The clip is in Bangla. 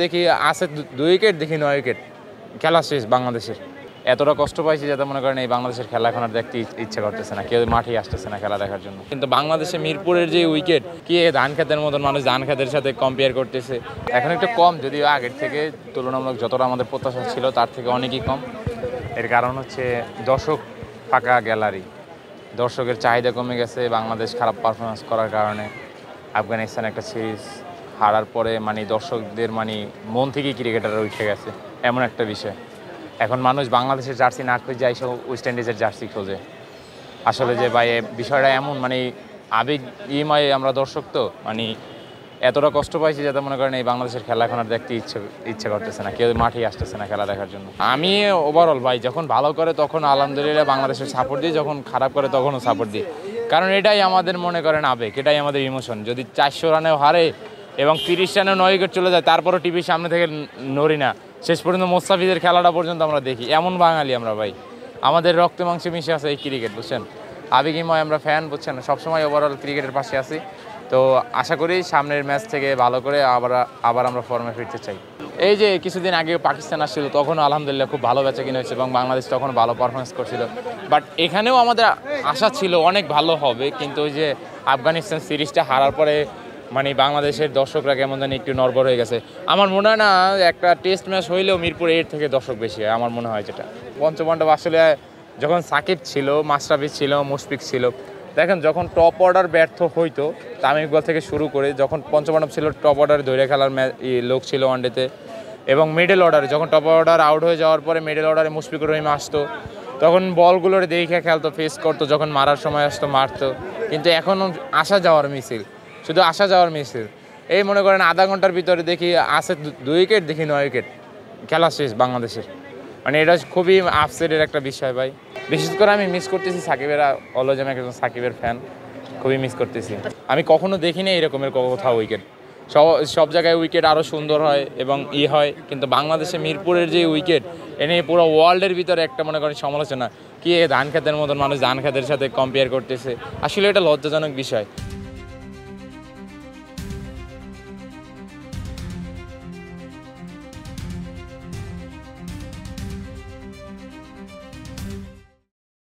দেখি আছে 2 উইকেট, দেখি 9 উইকেট, খেলা শেষ বাংলাদেশের। এতটা কষ্ট পাইছি যাতে মনে করেন এই বাংলাদেশের খেলা এখন আর দেখতে ইচ্ছে করতেছে না, কেউ মাঠেই আসতেছে না খেলা দেখার জন্য। কিন্তু বাংলাদেশে মিরপুরের যে উইকেট, কি ধান খেতের মতন মানুষ ধান খেতের সাথে কম্পেয়ার করতেছে। এখন একটু কম, যদিও আগের থেকে তুলনামূলক যতটা আমাদের প্রত্যাশা ছিল তার থেকে অনেকই কম। এর কারণ হচ্ছে দর্শক, ফাঁকা গ্যালারি, দর্শকের চাহিদা কমে গেছে বাংলাদেশ খারাপ পারফরমেন্স করার কারণে। আফগানিস্তান একটা সিরিজ হারার পরে দর্শকদের মন থেকেই ক্রিকেটাররা উঠে গেছে, এমন একটা বিষয়। এখন মানুষ বাংলাদেশের জার্সি না খুঁজে এসে ওয়েস্ট ইন্ডিজের জার্সি খোঁজে। আসলে যে ভাই বিষয়টা এমন আবেগ ইময় আমরা দর্শক তো এতটা কষ্ট পাইছি যাতে মনে করেন এই বাংলাদেশের খেলা এখন আর দেখতে ইচ্ছে করতেছে না, কেউ মাঠেই আসতেছে না খেলা দেখার জন্য। আমি ওভারঅল ভাই যখন ভালো করে তখন আলহামদুলিল্লাহ বাংলাদেশের সাপোর্ট দিই, যখন খারাপ করে তখনও সাপোর্ট দিই, কারণ এটাই আমাদের মনে করেন আবেগ, এটাই আমাদের ইমোশন। যদি 400 রানেও হারে এবং 30 রানেও 9 উইকেট চলে যায়, তারপরও টিভির সামনে থেকে নড়ি না, শেষ পর্যন্ত মোস্তাফিজের খেলাটা পর্যন্ত আমরা দেখি। এমন বাঙালি আমরা ভাই, আমাদের রক্তে মাংসে মিশে আছে এই ক্রিকেট, বুঝছেন। আবেগিময় আমরা ফ্যান, বুঝছেন, সবসময় ওভারঅল ক্রিকেটের পাশে আছি। তো আশা করি সামনের ম্যাচ থেকে ভালো করে আবার আমরা ফর্মে ফিরতে চাই। এই যে কিছুদিন আগে পাকিস্তান আসছিল, তখনও আলহামদুলিল্লাহ খুব ভালো বেচাকেনা হয়েছে এবং বাংলাদেশ তখন ভালো পারফরমেন্স করছিল। বাট এখানেও আমাদের আশা ছিল অনেক ভালো হবে, কিন্তু ওই যে আফগানিস্তান সিরিজটা হারার পরে বাংলাদেশের দর্শকরা কেমন জানি একটু নড়বড় হয়ে গেছে। আমার মনে হয় না একটা টেস্ট ম্যাচ হইলেও মিরপুরে এর থেকে দর্শক বেশি হয়, আমার মনে হয়। যেটা পঞ্চপাণ্ডব আসলে যখন সাকিব ছিল, মাশরাফি ছিল, মুশফিক ছিল, দেখেন যখন টপ অর্ডার ব্যর্থ হইতো, তামিম ইকবাল থেকে শুরু করে, যখন পঞ্চপাণ্ডব ছিল টপ অর্ডারে ধরে খেলার লোক ছিল ওয়ানডেতে, এবং মিডল অর্ডারে যখন টপ অর্ডার আউট হয়ে যাওয়ার পরে মিডল অর্ডারে মুশফিকুর রহিম আসতো, তখন বলগুলোর দেখে খেলতো, ফেস করতো, যখন মারার সময় আসতো মারতো। কিন্তু এখন আসা যাওয়ার মিছিল, শুধু আসা যাওয়ার মিছিল। এই মনে করেন আধা ঘন্টার ভিতরে দেখি আছে 2 উইকেট, দেখি 9 উইকেট, খেলা শেষ বাংলাদেশের। এটা খুবই আপসেটের একটা বিষয় ভাই। বিশেষ করে আমি মিস করতেছি সাকিবের, অলওয়েজ আমি একজন সাকিবের ফ্যান, খুবই মিস করতেছি। আমি কখনো দেখিনি এরকমের কোথাও উইকেট। সব জায়গায় উইকেট আরও সুন্দর হয় এবং হয়, কিন্তু বাংলাদেশে মিরপুরের যে উইকেট, এনে পুরো ওয়ার্ল্ডের ভিতরে একটা মনে করেন সমালোচনা, কি ধান খেতের মতন মানুষ ধান খেতের সাথে কম্পেয়ার করতেছে। আসলে এটা লজ্জাজনক বিষয়।